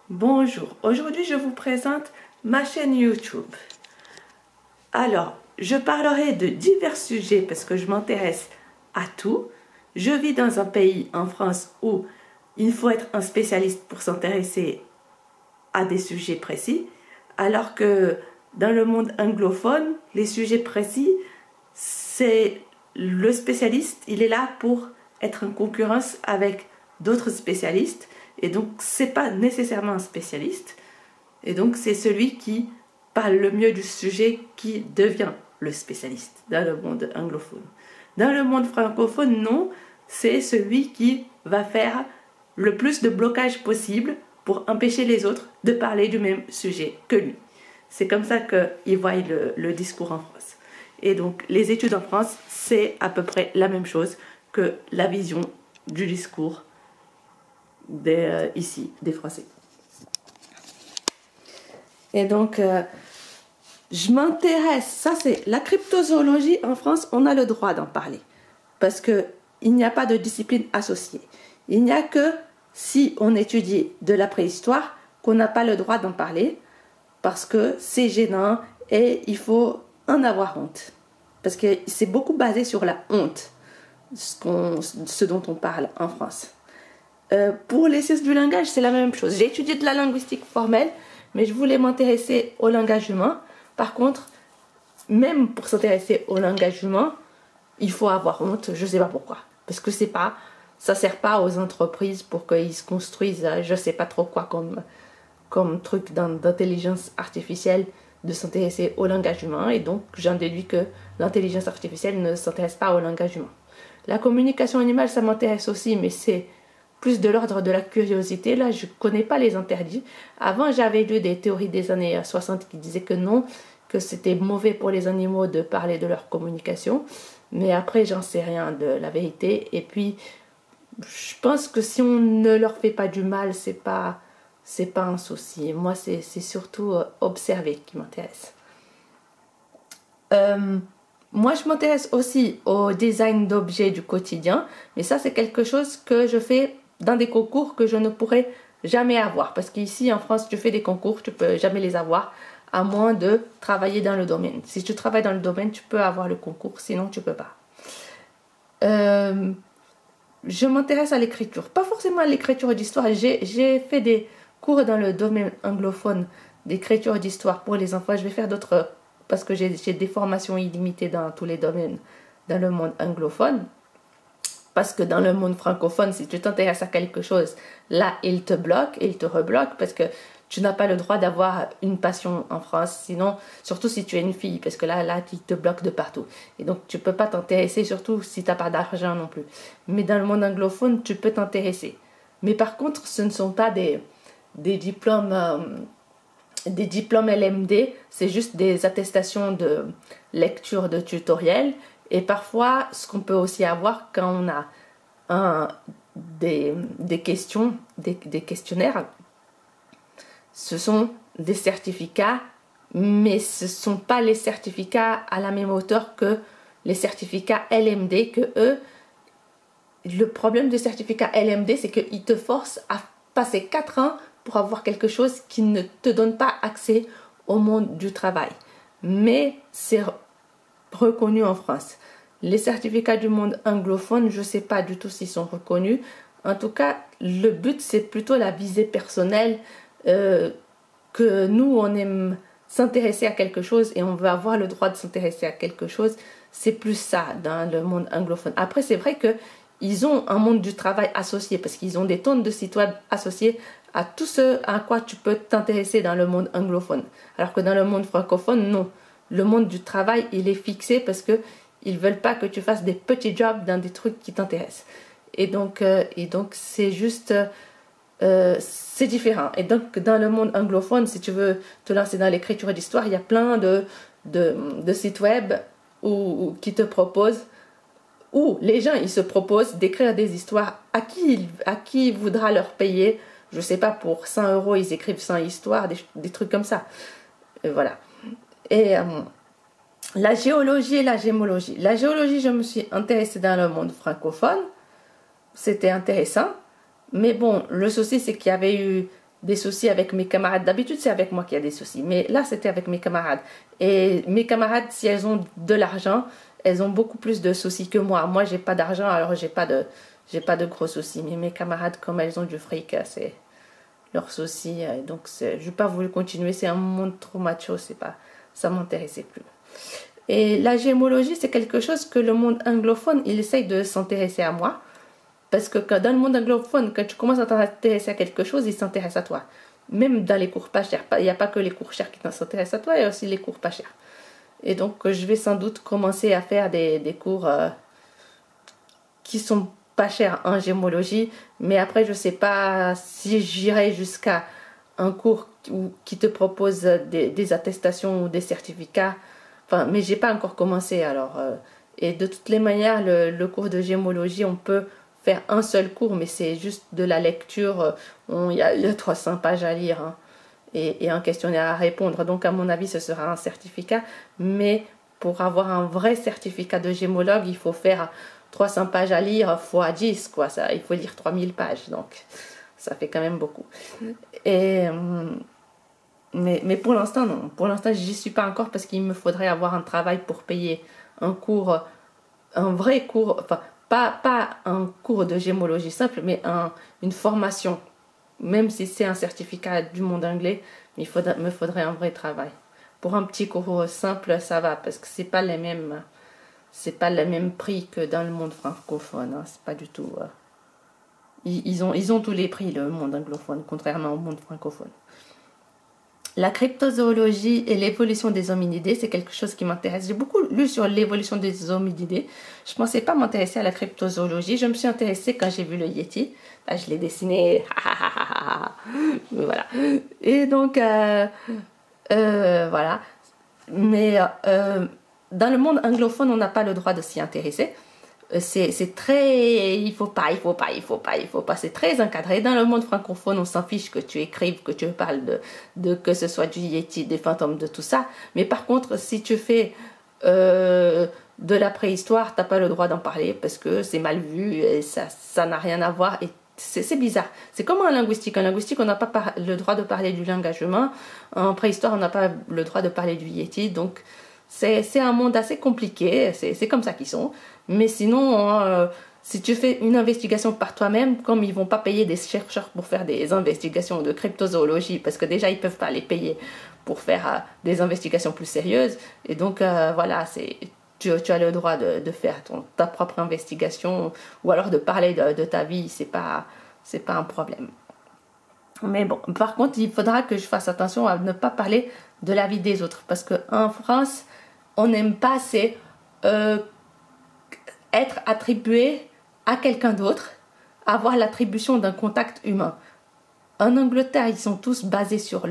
Bonjour, aujourd'hui je vous présente ma chaîne YouTube. Alors, je parlerai de divers sujets parce que je m'intéresse à tout. Je vis dans un pays, en France, où il faut être un spécialiste pour s'intéresser à des sujets précis, alors que dans le monde anglophone, les sujets précis, c'est le spécialiste, il est là pour être en concurrence avec d'autres spécialistes, et donc c'est pas nécessairement un spécialiste, et donc c'est celui qui parle le mieux du sujet qui devient le spécialiste dans le monde anglophone. Dans le monde francophone, non, c'est celui qui va faire le plus de blocage possible pour empêcher les autres de parler du même sujet que lui. C'est comme ça qu'ils voient le discours en France. Et donc, les études en France, c'est à peu près la même chose que la vision du discours ici, des Français. Et donc, je m'intéresse, ça c'est la cryptozoologie en France, on a le droit d'en parler. Parce qu'il n'y a pas de discipline associée. Il n'y a que si on étudie de la préhistoire qu'on n'a pas le droit d'en parler parce que c'est gênant et il faut en avoir honte. Parce que c'est beaucoup basé sur la honte, ce dont on parle en France. Pour les sciences du langage, c'est la même chose. J'ai étudié de la linguistique formelle, mais je voulais m'intéresser au langage humain. Par contre, même pour s'intéresser au langage humain, il faut avoir honte, je ne sais pas pourquoi. Parce que ça ne sert pas aux entreprises pour qu'ils se construisent, je ne sais pas trop quoi comme truc d'intelligence artificielle, de s'intéresser au langage humain. Et donc, j'en déduis que l'intelligence artificielle ne s'intéresse pas au langage humain. La communication animale, ça m'intéresse aussi, mais c'est plus de l'ordre de la curiosité. Là, je ne connais pas les interdits. Avant, j'avais lu des théories des années 60 qui disaient que non, que c'était mauvais pour les animaux de parler de leur communication. Mais après, j'en sais rien de la vérité. Et puis, je pense que si on ne leur fait pas du mal, c'est pas un souci. Moi, c'est surtout observer qui m'intéresse. Moi, je m'intéresse aussi au design d'objets du quotidien. Mais ça, c'est quelque chose que je fais dans des concours que je ne pourrais jamais avoir. Parce qu'ici, en France, tu fais des concours, tu ne peux jamais les avoir, à moins de travailler dans le domaine. Si tu travailles dans le domaine, tu peux avoir le concours, sinon tu ne peux pas. Je m'intéresse à l'écriture. Pas forcément à l'écriture d'histoire. J'ai fait des cours dans le domaine anglophone d'écriture d'histoire pour les enfants. Je vais faire d'autres, parce que j'ai des formations illimitées dans tous les domaines dans le monde anglophone. Parce que dans le monde francophone, si tu t'intéresses à quelque chose, là, il te bloque, il te rebloque, parce que tu n'as pas le droit d'avoir une passion en France, sinon, surtout si tu es une fille, parce que là, il te bloque de partout. Et donc, tu ne peux pas t'intéresser, surtout si tu n'as pas d'argent non plus. Mais dans le monde anglophone, tu peux t'intéresser. Mais par contre, ce ne sont pas des diplômes LMD, c'est juste des attestations de lecture de tutoriels. Et parfois, ce qu'on peut aussi avoir quand on a des questions, des questionnaires, ce sont des certificats, mais ce ne sont pas les certificats à la même hauteur que les certificats LMD, que eux, le problème des certificats LMD, c'est qu'ils te forcent à passer 4 ans pour avoir quelque chose qui ne te donne pas accès au monde du travail. Mais c'est reconnu en France. Les certificats du monde anglophone, je ne sais pas du tout s'ils sont reconnus. En tout cas, le but, c'est plutôt la visée personnelle, que nous, on aime s'intéresser à quelque chose et on veut avoir le droit de s'intéresser à quelque chose. C'est plus ça dans le monde anglophone. Après, c'est vrai qu'ils ont un monde du travail associé parce qu'ils ont des tonnes de sites web associés à tout ce à quoi tu peux t'intéresser dans le monde anglophone. Alors que dans le monde francophone, non. Le monde du travail, il est fixé parce qu'ils ne veulent pas que tu fasses des petits jobs dans des trucs qui t'intéressent. Et donc c'est juste... c'est différent. Et donc, dans le monde anglophone, si tu veux te lancer dans l'écriture d'histoire, il y a plein de sites web qui te proposent, où les gens, ils se proposent d'écrire des histoires à qui voudra leur payer. Je sais pas, pour 100 €, ils écrivent 100 histoires, des trucs comme ça. Et voilà. Et la géologie et la gémologie. La géologie, je me suis intéressée dans le monde francophone. C'était intéressant. Mais bon, le souci, c'est qu'il y avait eu des soucis avec mes camarades. D'habitude, c'est avec moi qu'il y a des soucis. Mais là, c'était avec mes camarades. Et mes camarades, si elles ont de l'argent, elles ont beaucoup plus de soucis que moi. Moi, j'ai pas d'argent, alors j'ai pas de gros soucis. Mais mes camarades, comme elles ont du fric, c'est leurs soucis. Donc, je n'ai pas voulu continuer. C'est un monde trop macho. Ça m'intéressait plus. Et la gémologie, c'est quelque chose que le monde anglophone, il essaye de s'intéresser à moi. Parce que dans le monde anglophone, quand tu commences à t'intéresser à quelque chose, il s'intéresse à toi. Même dans les cours pas chers. Il n'y a pas que les cours chers qui s'intéressent à toi, il y a aussi les cours pas chers. Et donc, je vais sans doute commencer à faire des cours qui sont pas chers en gémologie. Mais après, je ne sais pas si j'irai jusqu'à un cours qui te propose des attestations ou des certificats. Enfin, mais j'ai pas encore commencé alors. Et de toutes les manières, le cours de gémologie, on peut faire un seul cours, mais c'est juste de la lecture. Il y a 300 pages à lire, hein, et un questionnaire à répondre. Donc, à mon avis, ce sera un certificat. Mais pour avoir un vrai certificat de gémologue, il faut faire 300 pages à lire fois 10, quoi. Ça, il faut lire 3000 pages. Donc, ça fait quand même beaucoup. Et... Mais pour l'instant, non. Pour l'instant, j'y suis pas encore parce qu'il me faudrait avoir un travail pour payer un cours, un vrai cours, enfin, pas un cours de gémologie simple, mais une formation. Même si c'est un certificat du monde anglais, me faudrait un vrai travail. Pour un petit cours simple, ça va parce que c'est pas le même prix que dans le monde francophone. Hein. C'est pas du tout. Ils ont tous les prix, le monde anglophone, contrairement au monde francophone. La cryptozoologie et l'évolution des hominidés, c'est quelque chose qui m'intéresse. J'ai beaucoup lu sur l'évolution des hominidés. Je ne pensais pas m'intéresser à la cryptozoologie. Je me suis intéressée quand j'ai vu le Yeti. Là, je l'ai dessiné. Voilà. Et donc, voilà. Mais dans le monde anglophone, on n'a pas le droit de s'y intéresser. C'est très... Il faut pas. C'est très encadré. Dans le monde francophone, on s'en fiche que tu écrives, que tu parles de que ce soit du Yeti, des fantômes, de tout ça. Mais par contre, si tu fais de la préhistoire, t'as pas le droit d'en parler parce que c'est mal vu et ça n'a rien à voir. Et c'est bizarre. C'est comme en linguistique. En linguistique, on n'a pas le droit de parler du langage humain. En préhistoire, on n'a pas le droit de parler du Yeti. Donc, c'est un monde assez compliqué. C'est comme ça qu'ils sont. Mais sinon, si tu fais une investigation par toi-même, comme ils vont pas payer des chercheurs pour faire des investigations de cryptozoologie, parce que déjà ils peuvent pas les payer pour faire des investigations plus sérieuses, et donc voilà, tu as le droit de faire ta propre investigation, ou alors de parler de ta vie, c'est pas un problème. Mais bon, par contre, il faudra que je fasse attention à ne pas parler de la vie des autres, parce qu'en France, on n'aime pas être attribué à quelqu'un d'autre, avoir l'attribution d'un contact humain. En Angleterre, ils sont tous basés sur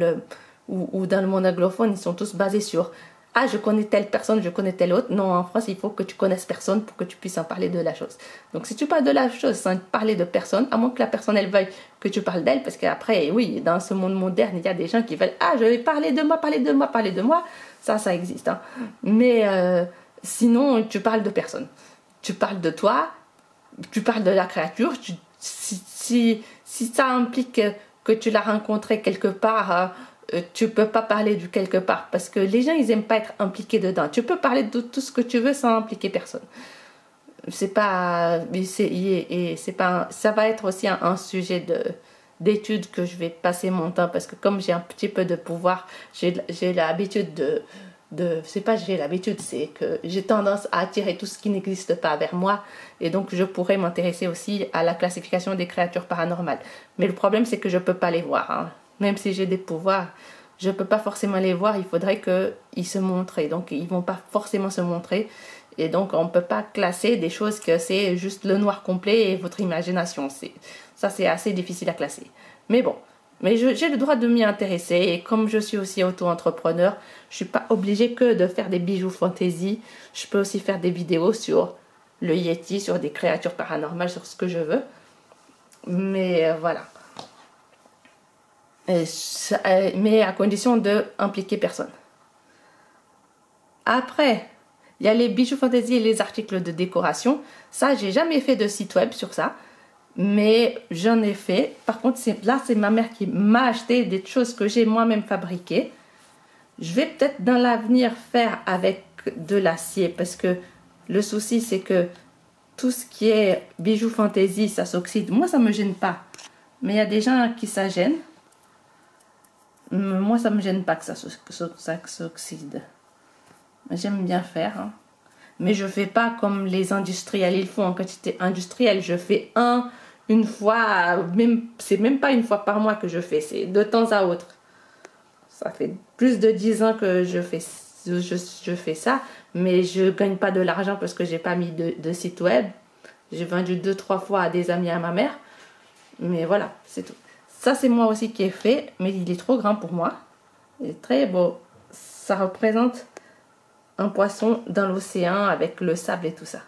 ou dans le monde anglophone, ils sont tous basés sur ah, je connais telle personne, je connais telle autre. Non, en France, il faut que tu connaisses personne pour que tu puisses en parler de la chose. Donc, si tu parles de la chose sans parler de personne, à moins que la personne, elle veuille que tu parles d'elle, parce qu'après, oui, dans ce monde moderne, il y a des gens qui veulent ah, je vais parler de moi. Ça existe. Hein. Mais sinon, tu parles de personne. Tu parles de toi, tu parles de la créature. Si ça implique que tu l'as rencontré quelque part, tu peux pas parler du quelque part parce que les gens ils aiment pas être impliqués dedans. Tu peux parler de tout ce que tu veux sans impliquer personne. Ça va être aussi un sujet d'étude que je vais passer mon temps parce que comme j'ai un petit peu de pouvoir, j'ai l'habitude c'est que j'ai tendance à attirer tout ce qui n'existe pas vers moi et donc je pourrais m'intéresser aussi à la classification des créatures paranormales. Mais le problème c'est que je peux pas les voir. Hein. Même si j'ai des pouvoirs, je peux pas forcément les voir. Il faudrait qu'ils se montrent et donc ils vont pas forcément se montrer et donc on peut pas classer des choses que c'est juste le noir complet et votre imagination. C'est assez difficile à classer. Mais bon. Mais j'ai le droit de m'y intéresser et comme je suis aussi auto-entrepreneur, je suis pas obligée que de faire des bijoux fantasy. Je peux aussi faire des vidéos sur le Yeti, sur des créatures paranormales, sur ce que je veux. Mais voilà. Mais à condition de impliquer personne. Après, il y a les bijoux fantasy et les articles de décoration. Ça, j'ai jamais fait de site web sur ça. Mais j'en ai fait. Par contre, là, c'est ma mère qui m'a acheté des choses que j'ai moi-même fabriquées. Je vais peut-être dans l'avenir faire avec de l'acier parce que le souci, c'est que tout ce qui est bijoux fantaisie, ça s'oxyde. Moi, ça ne me gêne pas. Mais il y a des gens qui ça gêne. Moi, ça ne me gêne pas que ça s'oxyde. J'aime bien faire. Hein. Mais je ne fais pas comme les industriels. Ils font en quantité industrielle. Je fais une fois. C'est même pas une fois par mois que je fais. C'est de temps à autre. Ça fait plus de 10 ans que je fais ça. Mais je ne gagne pas de l'argent parce que je n'ai pas mis de site web. J'ai vendu 2-3 fois à des amis à ma mère. Mais voilà, c'est tout. Ça, c'est moi aussi qui ai fait. Mais il est trop grand pour moi. Il est très beau. Ça représente un poisson dans l'océan avec le sable et tout ça.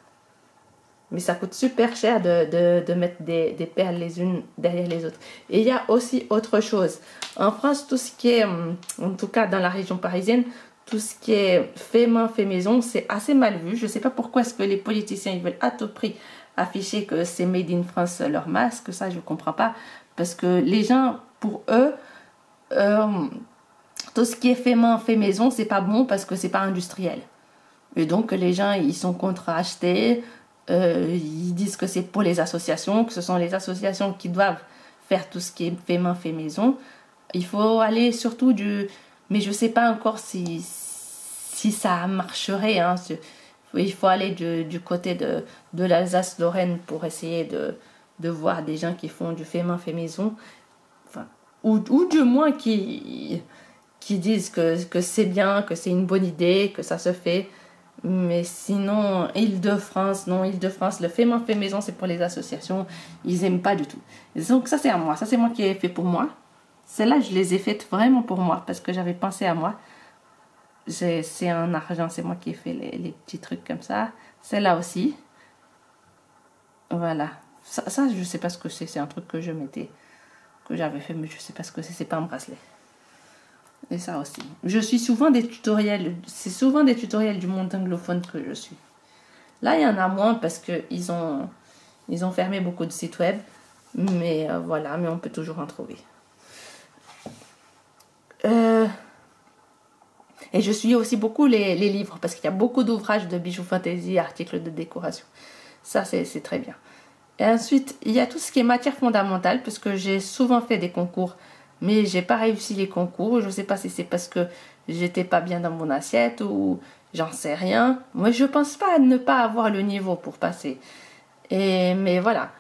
Mais ça coûte super cher de mettre des perles les unes derrière les autres. Et il y a aussi autre chose. En France, tout ce qui est, en tout cas dans la région parisienne, tout ce qui est fait main, fait maison, c'est assez mal vu. Je ne sais pas pourquoi est-ce que les politiciens ils veulent à tout prix afficher que c'est made in France leur masque. Ça, je ne comprends pas. Parce que les gens, pour eux, tout ce qui est fait main, fait maison, c'est pas bon parce que c'est pas industriel. Et donc les gens, ils sont contre acheter. Ils disent que c'est pour les associations, que ce sont les associations qui doivent faire tout ce qui est fait main, fait maison. Il faut aller surtout mais je sais pas encore si ça marcherait. Hein. Il faut aller du côté de l'Alsace-Lorraine pour essayer de voir des gens qui font du fait main, fait maison. Enfin, ou du moins qui disent que c'est bien, que c'est une bonne idée, que ça se fait. Mais sinon, Île-de-France, non, Île-de-France, le fait main, fait maison, c'est pour les associations. Ils n'aiment pas du tout. Donc ça, c'est à moi. Ça, c'est moi qui ai fait pour moi. Celles-là, je les ai faites vraiment pour moi parce que j'avais pensé à moi. C'est en argent, c'est moi qui ai fait les petits trucs comme ça. Celle-là aussi. Voilà. Ça, je sais pas ce que c'est. C'est un truc que que j'avais fait, mais je sais pas ce que c'est. C'est pas un bracelet. Et ça aussi. Je suis souvent des tutoriels. C'est souvent des tutoriels du monde anglophone que je suis. Là, il y en a moins parce qu'ils ont fermé beaucoup de sites web. Mais voilà, mais on peut toujours en trouver. Et je suis aussi beaucoup les livres parce qu'il y a beaucoup d'ouvrages de bijoux fantaisie, articles de décoration. Ça, c'est très bien. Et ensuite, il y a tout ce qui est matière fondamentale parce que j'ai souvent fait des concours, mais j'ai pas réussi les concours. Je sais pas si c'est parce que j'étais pas bien dans mon assiette ou j'en sais rien. Moi, je pense pas ne pas avoir le niveau pour passer. Mais voilà,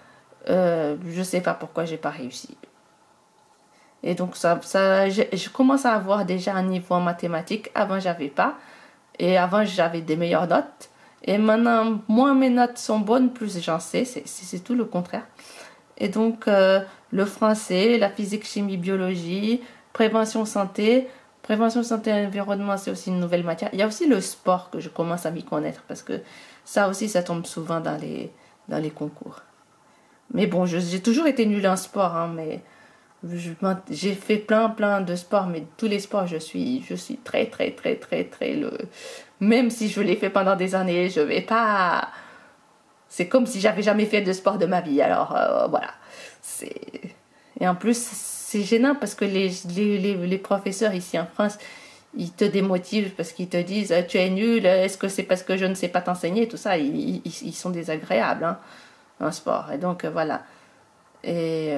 je sais pas pourquoi j'ai pas réussi. Et donc je commence à avoir déjà un niveau en mathématiques. Avant, j'avais pas. Et avant, j'avais des meilleures notes. Et maintenant, moins mes notes sont bonnes, plus j'en sais. C'est tout le contraire. Et donc, le français, la physique, chimie, biologie, prévention santé et environnement, c'est aussi une nouvelle matière. Il y a aussi le sport que je commence à m'y connaître parce que ça aussi, ça tombe souvent dans les concours. Mais bon, j'ai toujours été nulle en sport, hein, mais j'ai fait plein de sports, mais tous les sports, je suis très même si je l'ai fait pendant des années, je vais pas. C'est comme si j'avais jamais fait de sport de ma vie. Alors voilà. Et en plus, c'est gênant parce que les professeurs ici en France, ils te démotivent parce qu'ils te disent tu es nul, est-ce que c'est parce que je ne sais pas t'enseigner, tout ça. Ils sont désagréables hein, en sport. Et donc voilà. Et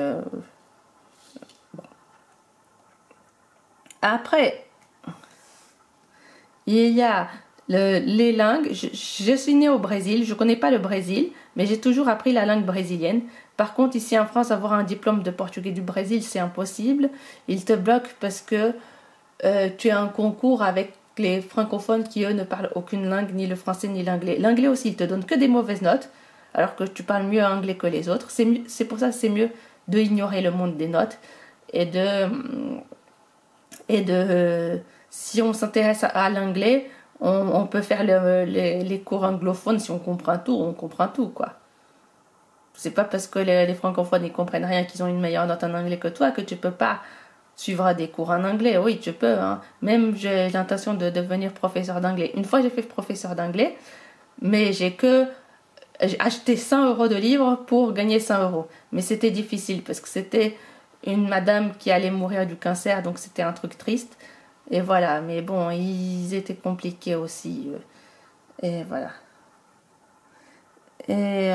bon. Après, il y a les langues. Je suis née au Brésil, je ne connais pas le Brésil, mais j'ai toujours appris la langue brésilienne. Par contre, ici en France, avoir un diplôme de portugais du Brésil, c'est impossible. Ils te bloquent parce que tu as un concours avec les francophones qui, eux, ne parlent aucune langue, ni le français ni l'anglais. L'anglais aussi, ils te donnent que des mauvaises notes, alors que tu parles mieux anglais que les autres. C'est pour ça que c'est mieux de ignorer le monde des notes et si on s'intéresse à l'anglais, on peut faire les cours anglophones. Si on comprend tout, quoi. C'est pas parce que les francophones ils comprennent rien qu'ils ont une meilleure note en anglais que toi que tu peux pas suivre des cours en anglais. Oui, tu peux. Hein. Même j'ai l'intention de devenir professeur d'anglais. Une fois j'ai fait professeur d'anglais, mais j'ai que j'ai acheté 100 € de livres pour gagner 100 €. Mais c'était difficile parce que c'était une madame qui allait mourir du cancer, donc c'était un truc triste. Et voilà, mais bon, ils étaient compliqués aussi. Et voilà. Et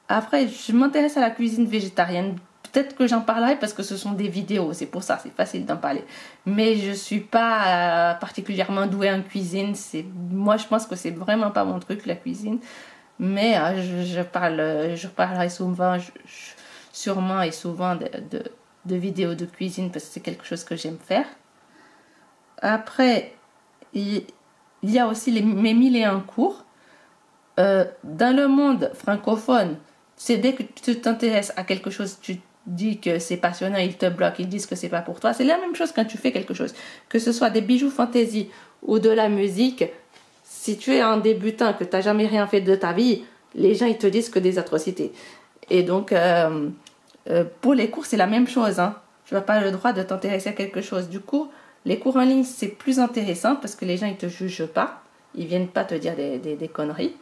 après, je m'intéresse à la cuisine végétarienne. Peut-être que j'en parlerai parce que ce sont des vidéos, c'est pour ça, c'est facile d'en parler. Mais je suis pas particulièrement douée en cuisine. Moi, je pense que c'est vraiment pas mon truc, la cuisine. Mais je parlerai souvent, sûrement et souvent de vidéos de cuisine parce que c'est quelque chose que j'aime faire. Après, il y a aussi mes 1001 cours. Dans le monde francophone, c'est dès que tu t'intéresses à quelque chose, tu dis que c'est passionnant, ils te bloquent, ils disent que c'est pas pour toi. C'est la même chose quand tu fais quelque chose, que ce soit des bijoux fantaisie ou de la musique. Si tu es un débutant, que tu n'as jamais rien fait de ta vie, les gens ils te disent que des atrocités. Et donc pour les cours c'est la même chose, hein. Tu n'as pas le droit de t'intéresser à quelque chose. Du coup, les cours en ligne c'est plus intéressant parce que les gens ils te jugent pas, ils viennent pas te dire des conneries.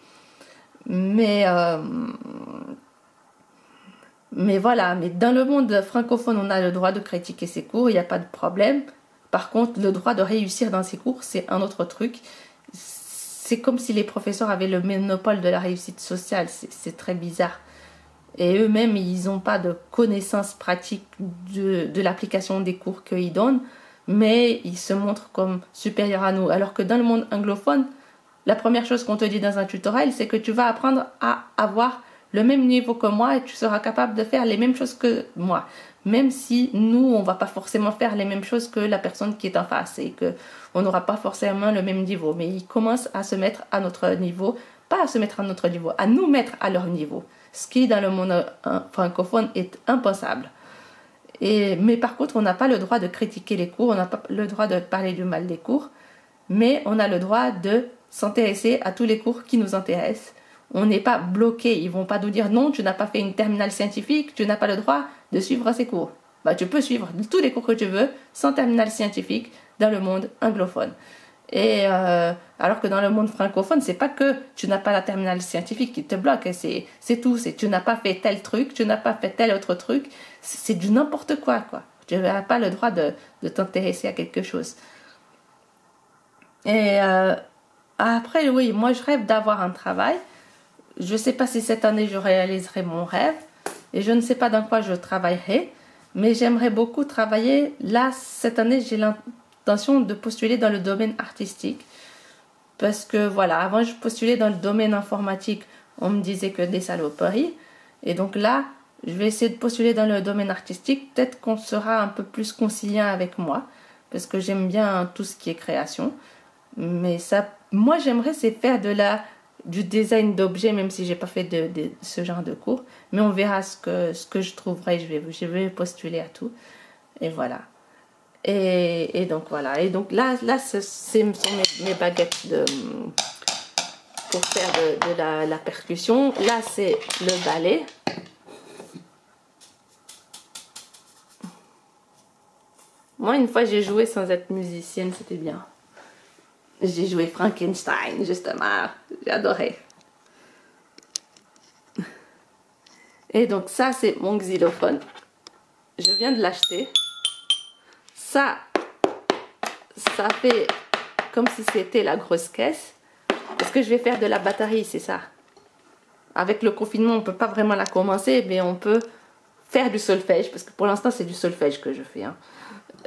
Mais voilà, mais dans le monde francophone, on a le droit de critiquer ses cours, il n'y a pas de problème. Par contre, le droit de réussir dans ses cours, c'est un autre truc. C'est comme si les professeurs avaient le monopole de la réussite sociale, c'est très bizarre. Et eux-mêmes, ils n'ont pas de connaissances pratiques de l'application des cours qu'ils donnent, mais ils se montrent comme supérieurs à nous. Alors que dans le monde anglophone, la première chose qu'on te dit dans un tutoriel, c'est que tu vas apprendre à avoir le même niveau que moi et tu seras capable de faire les mêmes choses que moi. Même si nous, on ne va pas forcément faire les mêmes choses que la personne qui est en face et qu'on n'aura pas forcément le même niveau. Mais ils commencent à se mettre à notre niveau, pas à se mettre à notre niveau, à nous mettre à leur niveau. Ce qui, dans le monde francophone, est impensable. Mais par contre, on n'a pas le droit de critiquer les cours, on n'a pas le droit de parler du mal des cours, mais on a le droit de s'intéresser à tous les cours qui nous intéressent. On n'est pas bloqué, ils vont pas nous dire non, tu n'as pas fait une terminale scientifique, tu n'as pas le droit de suivre ces cours. Tu peux suivre tous les cours que tu veux sans terminale scientifique dans le monde anglophone. Et alors que dans le monde francophone, c'est pas que tu n'as pas la terminale scientifique qui te bloque, c'est tout, c'est tu n'as pas fait tel truc, tu n'as pas fait tel autre truc, c'est du n'importe quoi. Tu n'as pas le droit de t'intéresser à quelque chose. Et après, oui, moi je rêve d'avoir un travail. Je ne sais pas si cette année je réaliserai mon rêve et je ne sais pas dans quoi je travaillerai, mais j'aimerais beaucoup travailler. Là, cette année, j'ai l'intention de postuler dans le domaine artistique parce que voilà, avant je postulais dans le domaine informatique, on me disait que des saloperies et donc là, je vais essayer de postuler dans le domaine artistique. Peut-être qu'on sera un peu plus conciliant avec moi parce que j'aime bien tout ce qui est création. Mais ça, moi j'aimerais c'est faire du design d'objets, même si j'ai pas fait de ce genre de cours. Mais on verra ce que je trouverai. Je vais postuler à tout. Et voilà. Et donc voilà. Et donc là ce sont mes baguettes pour faire de la percussion. Là c'est le ballet. Moi une fois j'ai joué sans être musicienne, c'était bien. J'ai joué Frankenstein, justement. J'ai adoré. Et donc ça, c'est mon xylophone. Je viens de l'acheter. Ça fait comme si c'était la grosse caisse. Parce que je vais faire de la batterie, c'est ça. Avec le confinement, on ne peut pas vraiment la commencer, mais on peut faire du solfège. Parce que pour l'instant, c'est du solfège que je fais. Hein.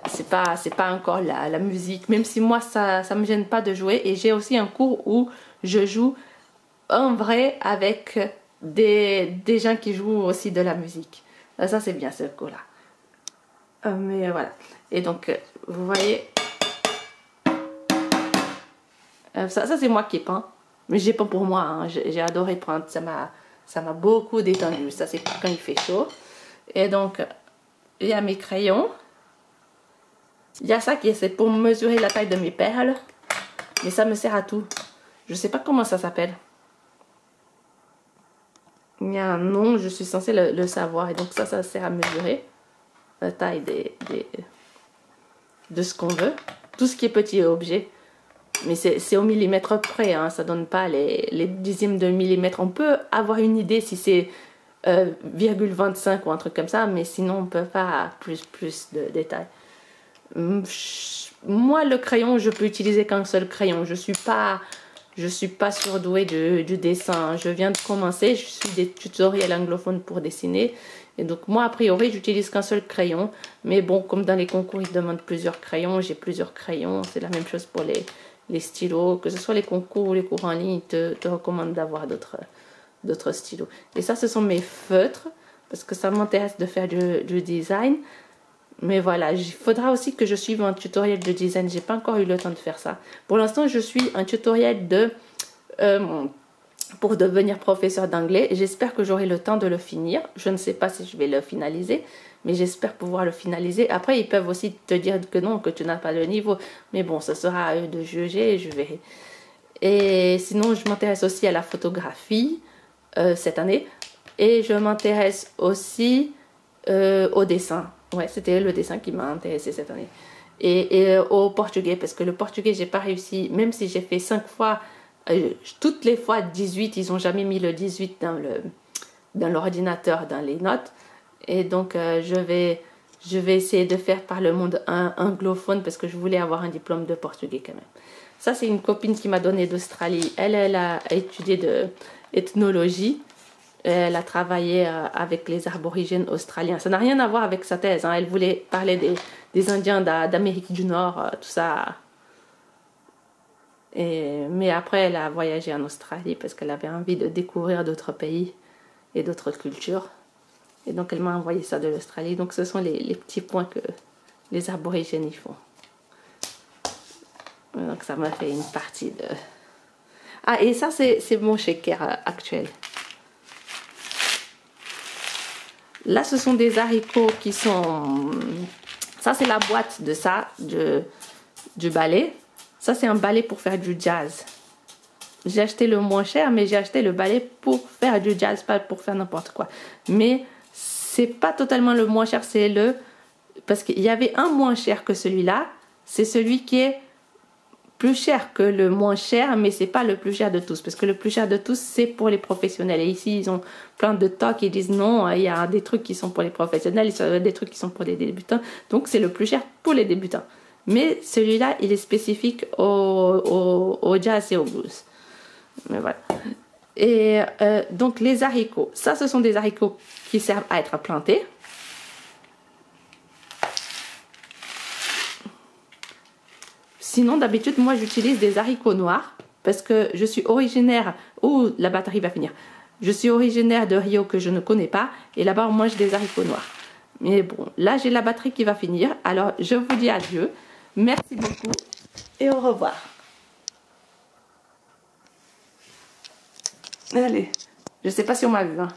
C'est pas encore la musique, même si moi ça me gêne pas de jouer. Et j'ai aussi un cours où je joue en vrai avec des gens qui jouent aussi de la musique. Ça c'est bien ce cours là. Mais voilà. Et donc vous voyez, ça c'est moi qui peins, mais j'ai peint pour moi, hein. J'ai adoré peindre, ça m'a beaucoup détendu. Ça c'est quand il fait chaud. Et donc il y a mes crayons. Il y a ça qui c'est pour mesurer la taille de mes perles. Mais ça me sert à tout. Je sais pas comment ça s'appelle. Il y a un nom, je suis censée le savoir. Et donc ça sert à mesurer la taille de ce qu'on veut. Tout ce qui est petit objet. Mais c'est au millimètre près, hein, ça donne pas les dixièmes de millimètre. On peut avoir une idée si c'est 0,25 ou un truc comme ça, mais sinon on peut pas plus de détails. Moi, le crayon, je peux utiliser qu'un seul crayon. Je suis pas surdouée du dessin. Je viens de commencer, je suis des tutoriels anglophones pour dessiner. Et donc moi, a priori, j'utilise qu'un seul crayon. Mais bon, comme dans les concours, ils demandent plusieurs crayons. J'ai plusieurs crayons. C'est la même chose pour les stylos. Que ce soit les concours ou les cours en ligne, ils te recommandent d'avoir d'autres stylos. Et ça, ce sont mes feutres. Parce que ça m'intéresse de faire du design. Mais voilà, il faudra aussi que je suive un tutoriel de design. J'ai pas encore eu le temps de faire ça. Pour l'instant, je suis un tutoriel pour devenir professeur d'anglais. J'espère que j'aurai le temps de le finir. Je ne sais pas si je vais le finaliser, mais j'espère pouvoir le finaliser. Après, ils peuvent aussi te dire que non, que tu n'as pas le niveau. Mais bon, ce sera à eux de juger et je verrai. Et sinon, je m'intéresse aussi à la photographie cette année. Et je m'intéresse aussi au dessin. Ouais, c'était le dessin qui m'a intéressé cette année. Et au portugais, parce que le portugais, j'ai pas réussi, même si j'ai fait 5 fois, toutes les fois 18, ils ont jamais mis le 18 dans l'ordinateur, dans les notes. Et donc, je vais essayer de faire par le monde anglophone, parce que je voulais avoir un diplôme de portugais quand même. Ça, c'est une copine qui m'a donné d'Australie. Elle a étudié de ethnologie. Elle a travaillé avec les aborigènes australiens. Ça n'a rien à voir avec sa thèse, hein. Elle voulait parler des Indiens d'Amérique du Nord, tout ça. Mais après, elle a voyagé en Australie parce qu'elle avait envie de découvrir d'autres pays et d'autres cultures. Et donc, elle m'a envoyé ça de l'Australie. Donc, ce sont les petits points que les aborigènes y font. Donc, ça m'a fait une partie de... Ah, et ça, c'est mon shaker actuel. Là, ce sont des haricots qui sont... Ça, c'est la boîte de ça, du balai. Ça, c'est un balai pour faire du jazz. J'ai acheté le moins cher, mais j'ai acheté le balai pour faire du jazz, pas pour faire n'importe quoi. Mais c'est pas totalement le moins cher, c'est parce qu'il y avait un moins cher que celui-là. C'est celui qui est plus cher que le moins cher, mais c'est pas le plus cher de tous, parce que le plus cher de tous, c'est pour les professionnels. Et ici, ils ont plein de talks, ils disent non, il y a des trucs qui sont pour les professionnels, il y a des trucs qui sont pour les débutants. Donc, c'est le plus cher pour les débutants. Mais celui-là, il est spécifique au jazz et au blues. Mais voilà. Et donc, les haricots. Ça, ce sont des haricots qui servent à être plantés. Sinon, d'habitude, moi, j'utilise des haricots noirs parce que je suis originaire... Oh, la batterie va finir. Je suis originaire de Rio que je ne connais pas et là-bas, on mange des haricots noirs. Mais bon, là, j'ai la batterie qui va finir. Alors, je vous dis adieu. Merci beaucoup et au revoir. Allez, je ne sais pas si on m'a vu, hein.